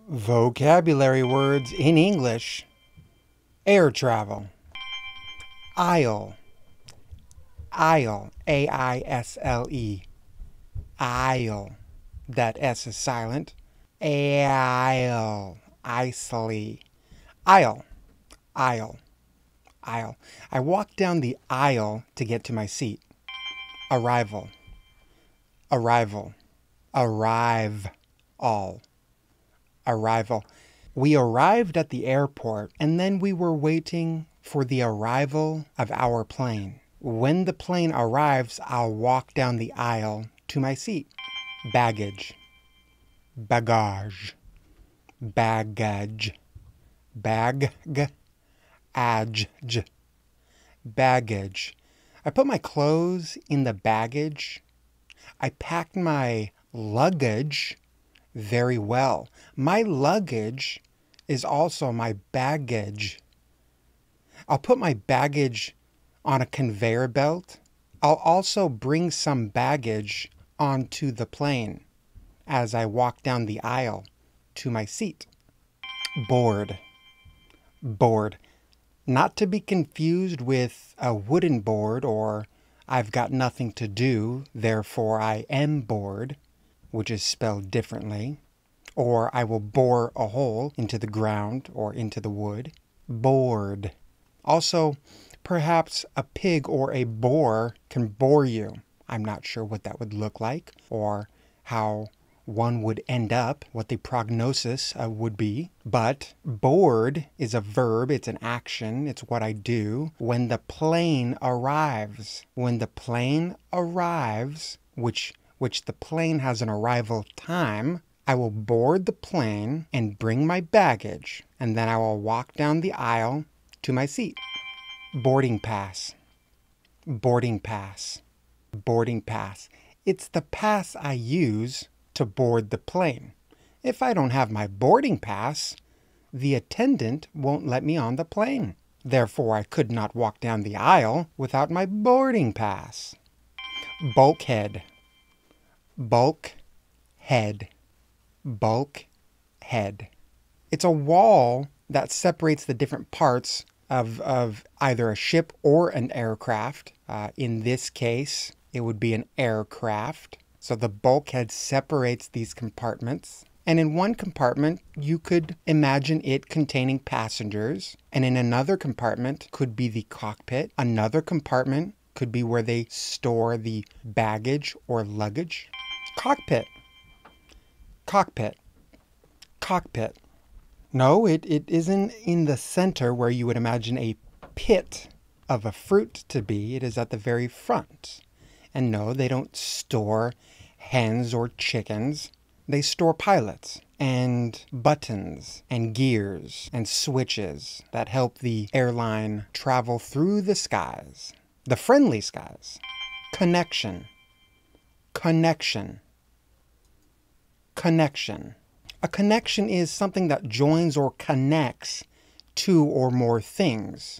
Vocabulary words in English. Air travel. Aisle. Aisle. A-I-S-L-E. Aisle. That S is silent. Aisle. Icely. Aisle. Aisle. Aisle. I walk down the aisle to get to my seat. Arrival. Arrival. Arrive. All. Arrival. We arrived at the airport and then we were waiting for the arrival of our plane. When the plane arrives, I'll walk down the aisle to my seat. Baggage. Bagage. Baggage. Bag-g. Adj. Baggage. I put my clothes in the baggage. I packed my luggage very well. My luggage is also my baggage. I'll put my baggage on a conveyor belt. I'll also bring some baggage onto the plane as I walk down the aisle to my seat. Board. Board. Not to be confused with a wooden board or I've got nothing to do, therefore I am bored, which is spelled differently. Or I will bore a hole into the ground or into the wood. Bored. Also, perhaps a pig or a boar can bore you. I'm not sure what that would look like or how one would end up, what the prognosis would be. But board is a verb, it's an action, it's what I do when the plane arrives. When the plane arrives, which the plane has an arrival time, I will board the plane and bring my baggage, and then I will walk down the aisle to my seat. Boarding pass. Boarding pass. Boarding pass. It's the pass I use to board the plane. If I don't have my boarding pass, the attendant won't let me on the plane. Therefore, I could not walk down the aisle without my boarding pass. Bulkhead. Bulkhead. Bulkhead. It's a wall that separates the different parts of either a ship or an aircraft. In this case, it would be an aircraft. So the bulkhead separates these compartments. And in one compartment, you could imagine it containing passengers. And in another compartment could be the cockpit. Another compartment could be where they store the baggage or luggage. Cockpit. Cockpit. Cockpit. No, it isn't in the center where you would imagine a pit of a fruit to be. It is at the very front. And no, they don't store hens or chickens. They store pilots and buttons and gears and switches that help the airline travel through the skies, the friendly skies. Connection. Connection. Connection. A connection is something that joins or connects two or more things.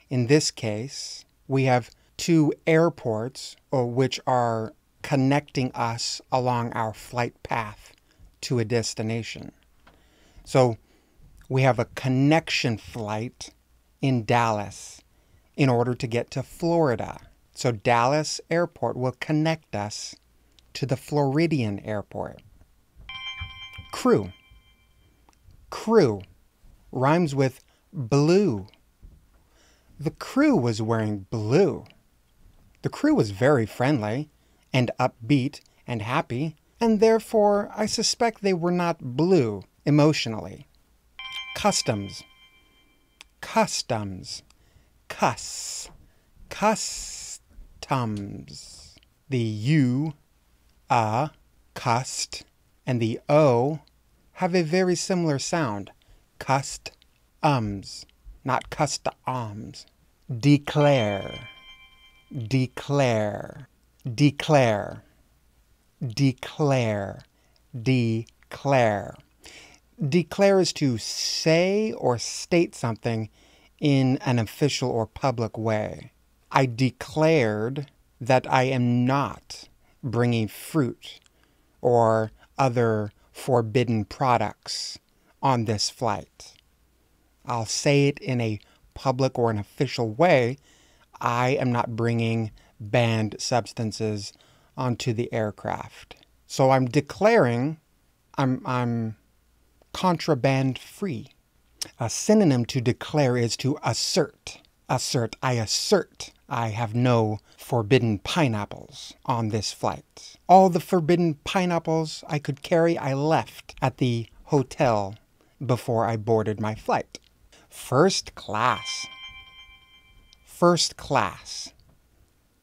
In this case, we have two airports which are connecting us along our flight path to a destination. So we have a connection flight in Dallas in order to get to Florida. So Dallas Airport will connect us to the Floridian Airport. Crew. Crew rhymes with blue. The crew was wearing blue. The crew was very friendly and upbeat and happy, and therefore I suspect they were not blue emotionally. Customs. Customs. Customs. The U, cust, and the O have a very similar sound. Customs, not customs. Declare. Declare. Declare. Declare. Declare. Declare is to say or state something in an official or public way. I declared that I am not bringing fruit or other forbidden products on this flight. I'll say it in a public or an official way. I am not bringing banned substances onto the aircraft. So I'm declaring I'm contraband free. A synonym to declare is to assert. Assert. I assert I have no forbidden pineapples on this flight. All the forbidden pineapples I could carry, I left at the hotel before I boarded my flight. First class. First class.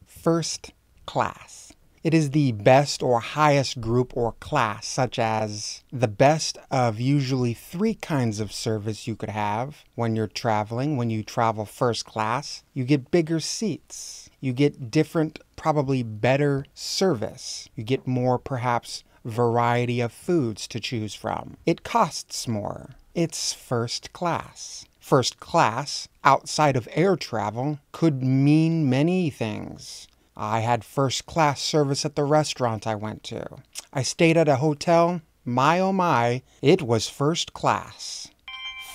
First class. It is the best or highest group or class, such as the best of usually 3 kinds of service you could have when you're traveling. When you travel first class, you get bigger seats. You get different, probably better service. You get more, perhaps, variety of foods to choose from. It costs more. It's first class. First class, outside of air travel, could mean many things. I had first class service at the restaurant I went to. I stayed at a hotel. My oh my, it was first class.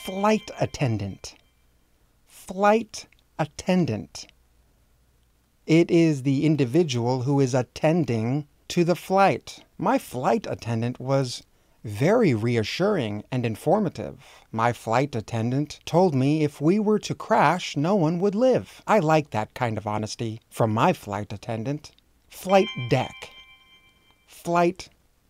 Flight attendant. Flight attendant. It is the individual who is attending to the flight. My flight attendant was very reassuring and informative. My flight attendant told me if we were to crash, no one would live. I like that kind of honesty from my flight attendant. Flight deck. Flight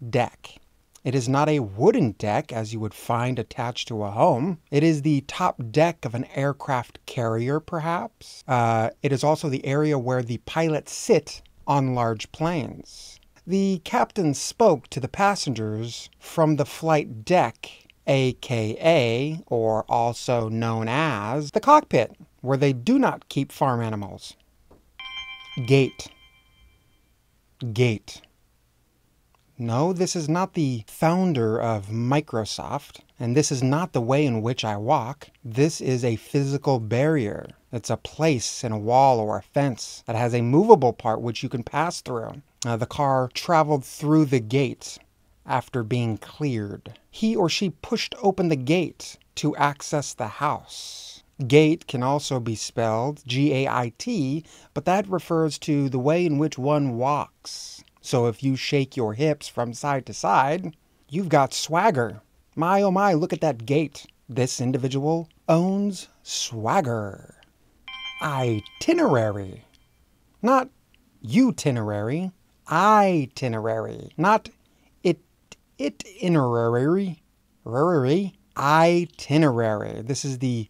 deck. It is not a wooden deck as you would find attached to a home. It is the top deck of an aircraft carrier, perhaps. It is also the area where the pilots sit on large planes. The captain spoke to the passengers from the flight deck, aka, or also known as, the cockpit, where they do not keep farm animals. Gate. Gate. No, this is not the founder of Microsoft, and this is not the way in which I walk. This is a physical barrier. It's a place in a wall or a fence that has a movable part which you can pass through. The car traveled through the gate after being cleared. He or she pushed open the gate to access the house. Gait can also be spelled G-A-I-T, but that refers to the way in which one walks. So if you shake your hips from side to side, you've got swagger. My oh my, look at that gait. This individual owns swagger. Itinerary. Not itinerary. Itinerary. Not itinerary. Itinerary. This is the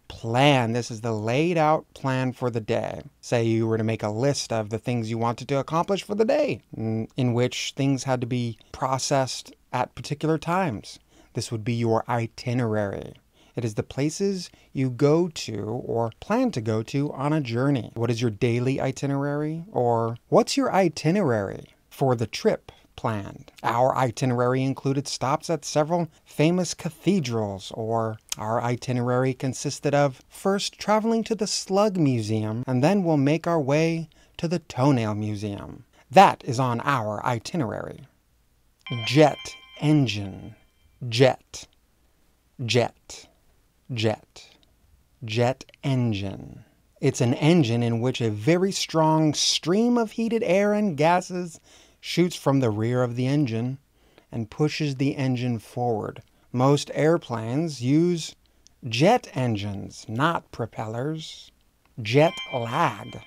plan. This is the laid out plan for the day. Say you were to make a list of the things you wanted to accomplish for the day, in which things had to be processed at particular times. This would be your itinerary. It is the places you go to or plan to go to on a journey. What is your daily itinerary? Or what's your itinerary for the trip planned? Our itinerary included stops at several famous cathedrals, or our itinerary consisted of first traveling to the Slug Museum, and then we'll make our way to the Toenail Museum. That is on our itinerary. Jet engine. Jet. Jet. Jet. Jet engine. It's an engine in which a very strong stream of heated air and gases shoots from the rear of the engine and pushes the engine forward. Most airplanes use jet engines, not propellers. Jet lag.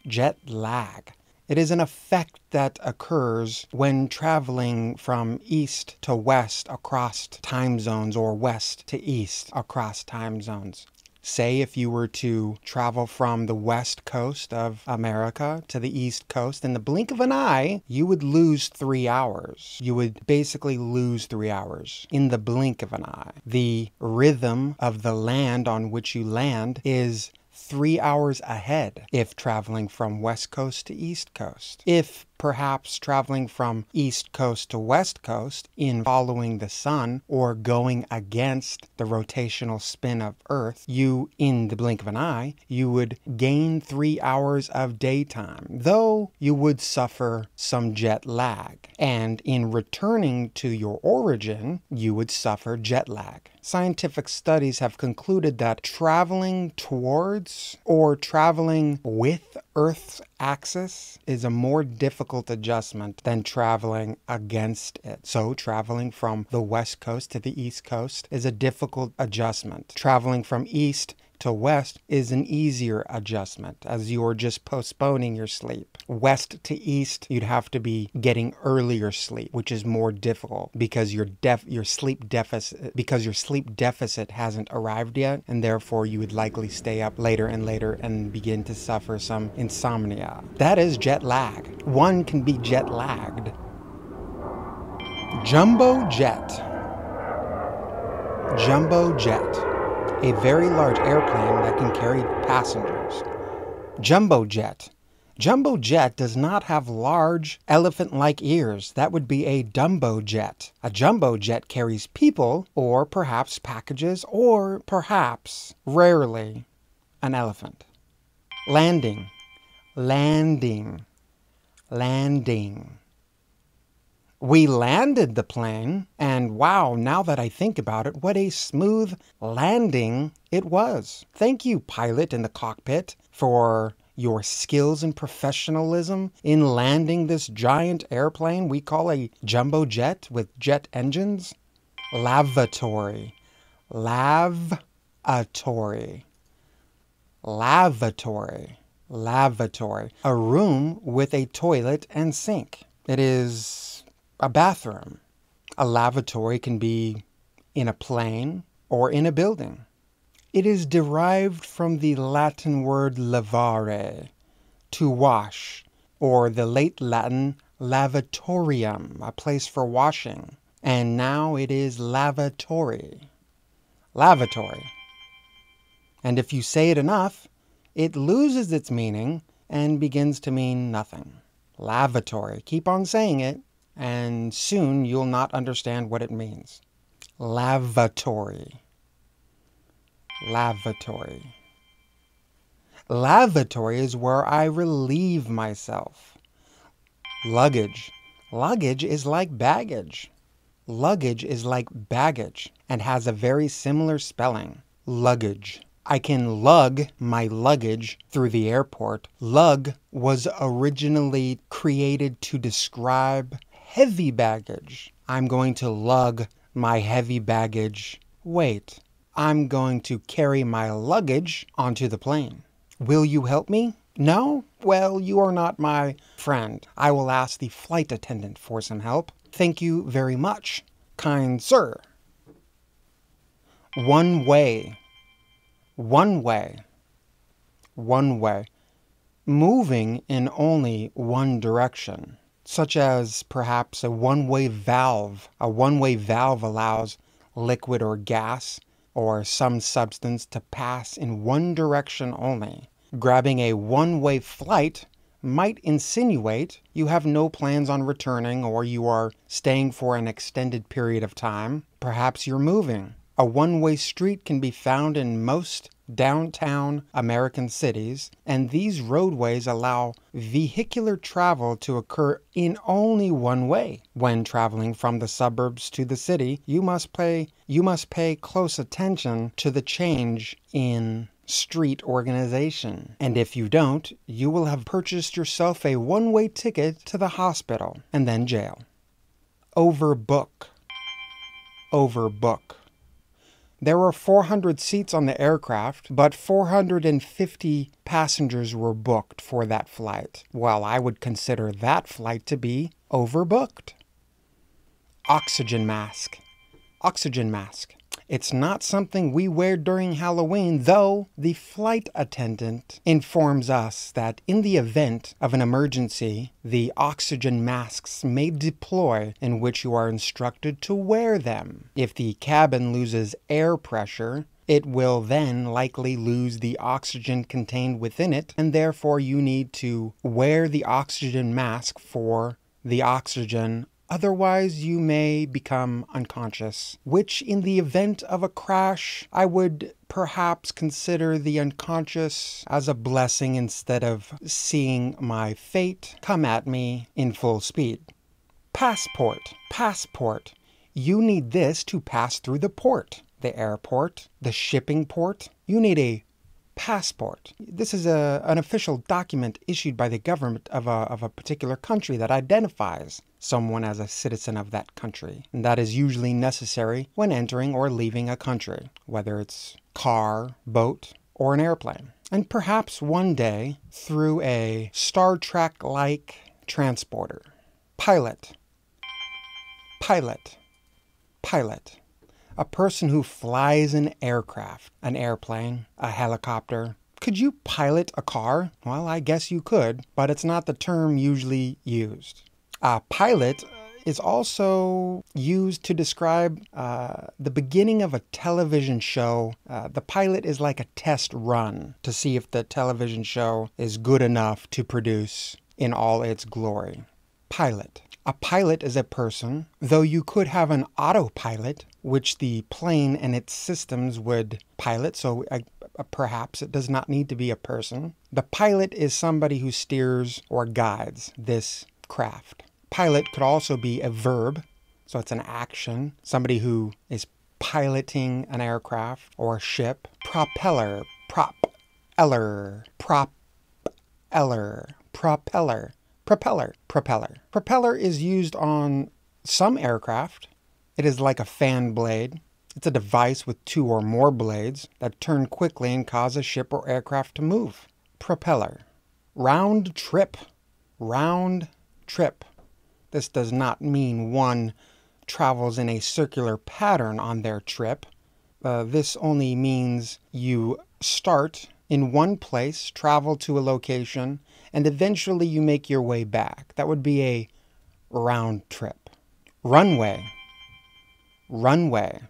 Jet lag. It is an effect that occurs when traveling from east to west across time zones, or west to east across time zones. Say if you were to travel from the west coast of America to the east coast, in the blink of an eye, you would lose 3 hours. You would basically lose 3 hours in the blink of an eye. The rhythm of the land on which you land is 3 hours ahead if traveling from west coast to east coast. If perhaps traveling from east coast to west coast in following the sun or going against the rotational spin of Earth, you, in the blink of an eye, you would gain 3 hours of daytime, though you would suffer some jet lag. And in returning to your origin, you would suffer jet lag. Scientific studies have concluded that traveling towards or traveling with Earth's axis is a more difficult adjustment than traveling against it. So traveling from the west coast to the east coast is a difficult adjustment. Traveling from east to west is an easier adjustment, as you're just postponing your sleep. West to east, you'd have to be getting earlier sleep, which is more difficult because your sleep deficit hasn't arrived yet, and therefore you would likely stay up later and later and begin to suffer some insomnia. That is jet lag. One can be jet lagged. Jumbo jet. Jumbo jet. A very large airplane that can carry passengers. Jumbo jet. Jumbo jet does not have large elephant-like ears. That would be a dumbo jet. A jumbo jet carries people, or perhaps packages, or perhaps, rarely, an elephant. Landing. Landing. Landing. We landed the plane, and wow, now that I think about it, what a smooth landing it was. Thank you, pilot in the cockpit, for your skills and professionalism in landing this giant airplane we call a jumbo jet with jet engines. Lavatory. Lavatory. Lavatory. Lavatory. A room with a toilet and sink. It is a bathroom. A lavatory can be in a plane or in a building. It is derived from the Latin word lavare, to wash, or the late Latin lavatorium, a place for washing. And now it is lavatory. Lavatory. And if you say it enough, it loses its meaning and begins to mean nothing. Lavatory. Keep on saying it, and soon you'll not understand what it means. Lavatory. Lavatory. Lavatory is where I relieve myself. Luggage. Luggage is like baggage. Luggage is like baggage and has a very similar spelling. Luggage. I can lug my luggage through the airport. Lug was originally created to describe heavy baggage. I'm going to lug my heavy baggage. Wait, I'm going to carry my luggage onto the plane. Will you help me? No? Well, you are not my friend. I will ask the flight attendant for some help. Thank you very much, kind sir. One way. One way. One way. Moving in only one direction, such as perhaps a one-way valve. A one-way valve allows liquid or gas or some substance to pass in one direction only. Grabbing a one-way flight might insinuate you have no plans on returning, or you are staying for an extended period of time. Perhaps you're moving. A one-way street can be found in most downtown American cities, and these roadways allow vehicular travel to occur in only one way. When traveling from the suburbs to the city, you must pay close attention to the change in street organization. And if you don't, you will have purchased yourself a one-way ticket to the hospital and then jail. Overbook. Overbook. There were 400 seats on the aircraft, but 450 passengers were booked for that flight. Well, I would consider that flight to be overbooked. Oxygen mask. Oxygen mask. It's not something we wear during Halloween, though the flight attendant informs us that in the event of an emergency, the oxygen masks may deploy, in which you are instructed to wear them. If the cabin loses air pressure, It will then likely lose the oxygen contained within it, and therefore you need to wear the oxygen mask for the oxygen. Otherwise, you may become unconscious, which in the event of a crash, I would perhaps consider the unconscious as a blessing instead of seeing my fate come at me in full speed. Passport. Passport. You need this to pass through the port, the airport, the shipping port. You need a passport. This is an official document issued by the government of a particular country that identifies someone as a citizen of that country. And that is usually necessary when entering or leaving a country, whether it's car, boat, or an airplane. And perhaps one day, through a Star Trek-like transporter. Pilot. Pilot. Pilot. A person who flies an aircraft, an airplane, a helicopter. Could you pilot a car? Well, I guess you could, but it's not the term usually used. A pilot is also used to describe the beginning of a television show. The pilot is like a test run to see if the television show is good enough to produce in all its glory. Pilot. A pilot is a person, though you could have an autopilot, which the plane and its systems would pilot, so perhaps it does not need to be a person. The pilot is somebody who steers or guides this craft. Pilot could also be a verb, so it's an action, somebody who is piloting an aircraft or a ship. Propeller, propeller, propeller, propeller. Propeller, propeller. Propeller is used on some aircraft. It is like a fan blade. It's a device with two or more blades that turn quickly and cause a ship or aircraft to move. Propeller. Round trip. Round trip. This does not mean one travels in a circular pattern on their trip. This only means you start in one place, travel to a location, and eventually you make your way back. That would be a round trip. Runway. Runway.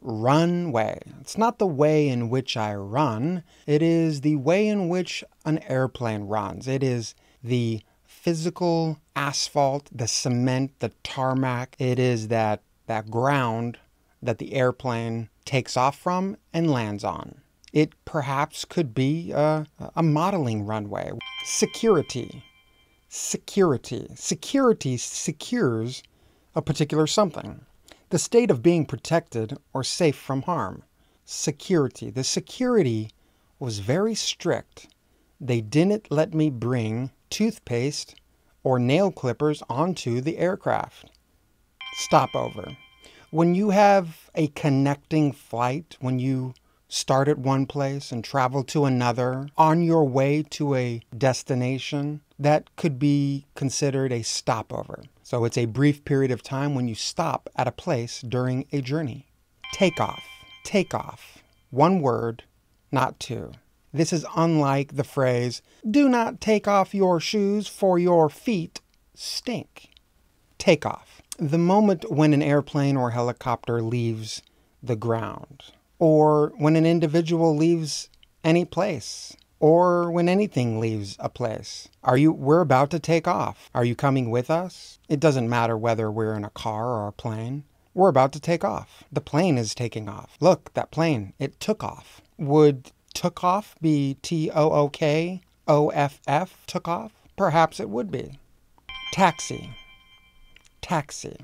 Runway. It's not the way in which I run. It is the way in which an airplane runs. It is the physical asphalt, the cement, the tarmac. It is that ground that the airplane takes off from and lands on. It perhaps could be a modeling runway. Security. Security. Security secures a particular something. The state of being protected or safe from harm. Security. The security was very strict. They didn't let me bring toothpaste or nail clippers onto the aircraft. Stopover. When you have a connecting flight, when you start at one place and travel to another on your way to a destination, that could be considered a stopover. So it's a brief period of time when you stop at a place during a journey. Takeoff. Takeoff. One word, not two. This is unlike the phrase, "Do not take off your shoes for your feet stink." Takeoff. The moment when an airplane or helicopter leaves the ground, or when an individual leaves any place, or when anything leaves a place. We're about to take off. Are you coming with us? It doesn't matter whether we're in a car or a plane. We're about to take off. The plane is taking off. Look, that plane, it took off. Would took off be T-O-O-K-O-F-F, took off? Perhaps it would be. Taxi. Taxi.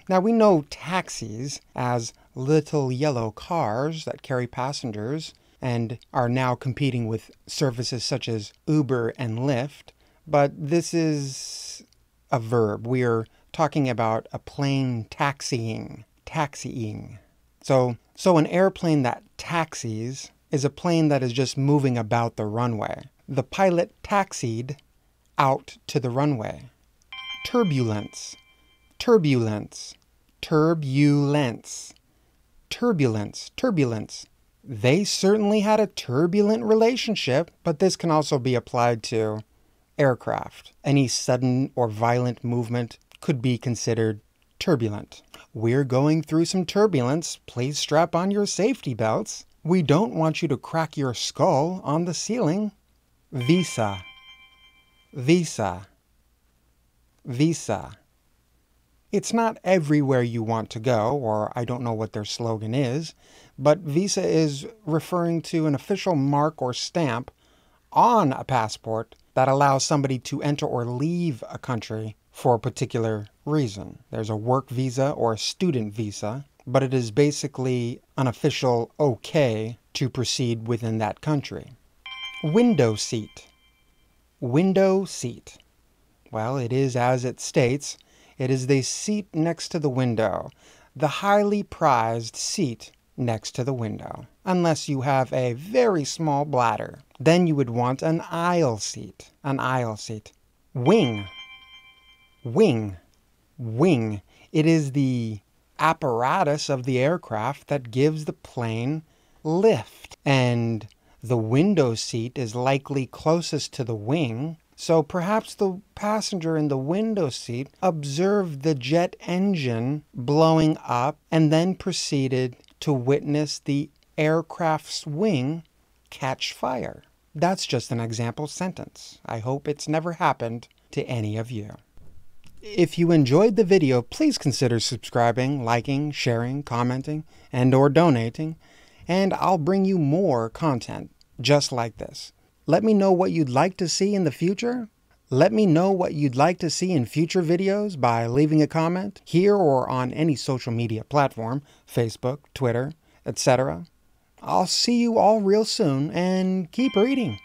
Now we know taxis as little yellow cars that carry passengers and are now competing with services such as Uber and Lyft, but this is a verb. We are talking about a plane taxiing. Taxiing. So an airplane that taxis is a plane that is just moving about the runway. The pilot taxied out to the runway. Turbulence. Turbulence. Turbulence. Turbulence. Turbulence. They certainly had a turbulent relationship, but this can also be applied to aircraft. Any sudden or violent movement could be considered Turbulent. We're going through some turbulence. Please strap on your safety belts. We don't want you to crack your skull on the ceiling. Visa. Visa. Visa. It's not everywhere you want to go, or I don't know what their slogan is, but visa is referring to an official mark or stamp on a passport that allows somebody to enter or leave a country for a particular reason. There's a work visa or a student visa, but it is basically an official okay to proceed within that country. Window seat. Window seat. Well, it is as it states. It is the seat next to the window, the highly prized seat next to the window. Unless you have a very small bladder, then you would want an aisle seat. An aisle seat. Wing. Wing. Wing. It is the apparatus of the aircraft that gives the plane lift. And the window seat is likely closest to the wing. So perhaps the passenger in the window seat observed the jet engine blowing up and then proceeded to witness the aircraft's wing catch fire. That's just an example sentence. I hope it's never happened to any of you. If you enjoyed the video, please consider subscribing, liking, sharing, commenting, and/or donating, and I'll bring you more content just like this. Let me know what you'd like to see in the future. Let me know what you'd like to see in future videos by leaving a comment here or on any social media platform, Facebook, Twitter, etc. I'll see you all real soon, and keep reading.